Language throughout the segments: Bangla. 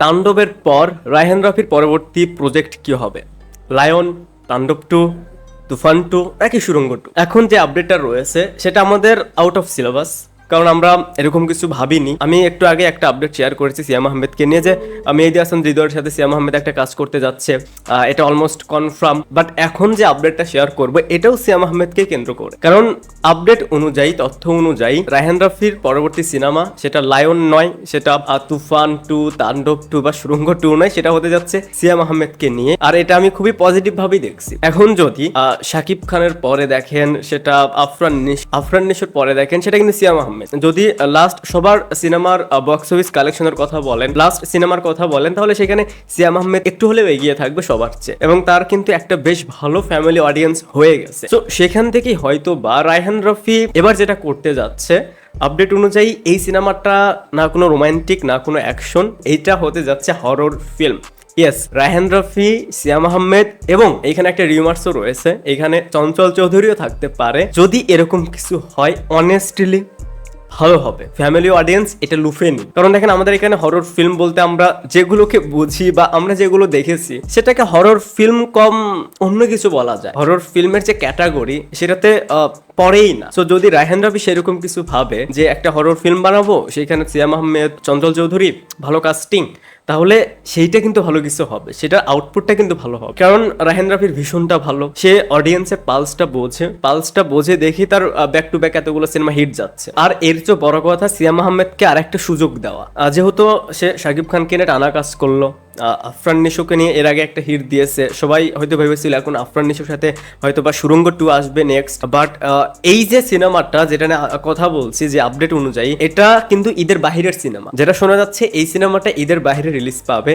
তাণ্ডবের পর রায়হান রাফির পরবর্তী প্রজেক্ট কি হবে? লায়ন, তাণ্ডব 2, তুফান 2 নাকি সুড়ঙ্গ 2? এখন যে আপডেটটা রয়েছে সেটা আমাদের আউট অফ সিলেবাস, কারণ আমরা এরকম কিছু ভাবিনি। আমি একটু আগে একটা আপডেট শেয়ার করেছি সিয়াম আহমেদকে নিয়ে, যে মেহেদী হাসান হৃদয়ের সাথে সিয়াম আহমেদ একটা কাজ করতে যাচ্ছে, এটা অলমোস্ট কনফার্ম। বাট এখন যে আপডেটটা শেয়ার করবো এটাও সিয়াম আহমেদকে কেন্দ্র করে, কারণ আপডেট অনুযায়ী, তথ্য অনুযায়ী রায়হান রাফির পরবর্তী সিনেমা সেটা লায়ন নয়, সেটা তুফান 2, তাণ্ডব 2 বা সুড়ঙ্গ 2 নয়, সেটা হতে যাচ্ছে সিয়াম আহমেদকে নিয়ে। আর এটা আমি খুবই পজিটিভ ভাবেই দেখছি। এখন যদি শাকিব খানের পরে দেখেন সেটা আফরান নিশোর পরে দেখেন সেটা কিন্তু সিয়াম আহমেদ। যদি লাস্ট সবার সিনেমার বক্স অফিস কালেকশনের কথা বলেন, লাস্ট সিনেমার কথা বলেন, তাহলে সেখানে সিয়াম আহমেদ একটু হলেও এগিয়ে থাকবে সবার চেয়ে, এবং তার কিন্তু একটা বেশ ভালো ফ্যামিলি অডিয়েন্স হয়ে গেছে। তো সেখান থেকেই হয়তো বা রায়হান রফি এবার যেটা করতে যাচ্ছে, আপডেট অনুযায়ী এই সিনেমাটা না কোনো রোমান্টিক না কোনো অ্যাকশন, এইটা হতে যাচ্ছে horror film. Yes, Raihan Rafi, Siam Ahmed এবং এখানে একটা রিউমার্সও রয়েছে, এখানে চঞ্চল চৌধুরীও থাকতে পারে। যদি এরকম কিছু হয় অনেস্টলি ভালো হবে, ফ্যামিলি অডিয়েন্স এটা লুফে নি। কারণ দেখেন, আমাদের এখানে হরর ফিল্ম বলতে আমরা যেগুলোকে বুঝি বা আমরা যেগুলো দেখেছি সেটাকে হরর ফিল্ম কম অন্য কিছু বলা যায়। হরর ফিল্মের যে ক্যাটাগরি সেটাতে পড়েই না। সো যদি রায়হান রাফি সেরকম কিছু ভাবে যে একটা হরর ফিল্ম বানাবো, সেখানে সিয়াম আহমেদ, চঞ্চল চৌধুরী, ভালো কাস্টিং, তাহলে সেইটা কিন্তু ভালো কিছু হবে, সেটার আউটপুটটা কিন্তু ভালো হবে। কারণ রায়হান রাফির ভীষণটা ভালো, সে অডিয়েন্সের পালসটা বোঝে দেখি তার ব্যাক টু ব্যাক এতগুলো সিনেমা হিট যাচ্ছে। আর এর চেয়ে বড় কথা, সিয়াম আহমেদকে আরেকটা সুযোগ দেওয়া, যেহেতু সে শাকিব খানকে নিয়ে টানা কাজ করলো, আফরান নিশোকে নিয়ে এর আগে একটা হিট দিয়েছে, সবাই হয়তো ভেবেছিল এখন আফরান নিশোর সাথে হয়তো বা সুড়ঙ্গ 2 আসবে নেক্সট। বাট এই যে সিনেমাটা যেটা নিয়ে কথা বলছি, যে আপডেট অনুযায়ী এটা কিন্তু ঈদের বাহিরের সিনেমা, যেটা শোনা যাচ্ছে এই সিনেমাটা ঈদের বাহিরে রিলিজ পাবে।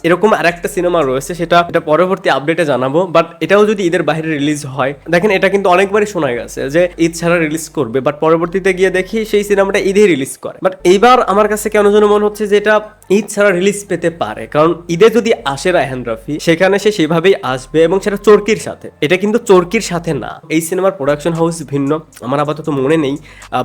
এরকম আরেকটা সিনেমা রয়েছে, সেটা পরবর্তী আপডেটে জানাবো। বাট এটাও যদি ঈদের বাহিরে রিলিজ হয়, দেখেন এটা কিন্তু অনেকবারই শোনা গেছে যে ঈদ ছাড়া রিলিজ করবে, বাট পরবর্তীতে গিয়ে দেখি সেই সিনেমাটা ঈদে রিলিজ করে। বাট এইবার আমার কাছে কেন যেন মনে হচ্ছে যে এটা ঈদ ছাড়া রিলিজ পেতে পারে, কারণ ঈদে যদি আসে রায়হান রাফি, সেখানে সে সেভাবেই আসবে এবং সেটা চরকির সাথে। এটা কিন্তু চরকির সাথে না, এই সিনেমার প্রোডাকশন হাউস ভিন্ন, আমার আপাতত মনে নেই।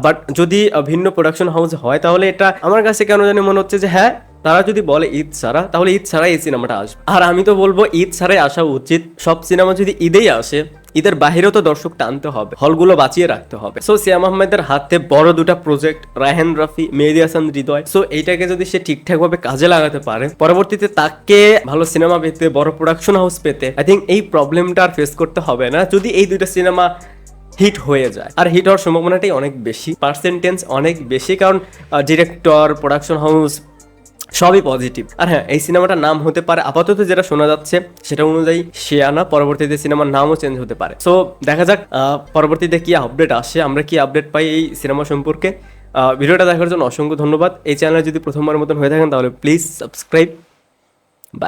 বাট যদি ভিন্ন প্রোডাকশন হাউস হয়, তাহলে এটা আমার কাছে কেন জানি মনে হচ্ছে যে হ্যাঁ, তারা যদি বলে ঈদ ছাড়া, তাহলে ঈদ ছাড়াই এই সিনেমাটা আসবে। আর আমি তো বলবো ঈদ ছাড়াই আসা উচিত। সব সিনেমা যদি ঈদেই আসে, ঈদের বাহিরেও তো দর্শক টানতে হবে, হলগুলো বাঁচিয়ে রাখতে হবে। সো সিয়াম আহমেদের হাতে বড় দুটা প্রজেক্ট, রায়হান রাফি, মেহেদী হাসান হৃদয়। সো এইটাকে যদি সে ঠিকঠাক ভাবে কাজে লাগাতে পারে, পরবর্তীতে তাকে ভালো সিনেমা পেতে, বড় প্রোডাকশন হাউস পেতে, আই থিঙ্ক এই প্রবলেমটা আর ফেস করতে হবে না, যদি এই দুইটা সিনেমা হিট হয়ে যায়। আর হিট হওয়ার সম্ভাবনাটাই অনেক বেশি, পার্সেন্টেজ অনেক বেশি, কারণ ডিরেক্টর, প্রোডাকশন হাউস সবই পজিটিভ। আর হ্যাঁ, এই সিনেমাটার নাম হতে পারে, আপাতত যেটা শোনা যাচ্ছে সেটা অনুযায়ী শিয়ানা, পরবর্তীতে সিনেমার নামও চেঞ্জ হতে পারে। সো দেখা যাক পরবর্তীতে কি আপডেট আসে, আমরা কি আপডেট পাই এই সিনেমা সম্পর্কে। ভিডিওটা দেখার জন্য অসংখ্য ধন্যবাদ। এই চ্যানেলে যদি প্রথমবার মতন হয়ে থাকেন তাহলে প্লিজ সাবস্ক্রাইব। বাই।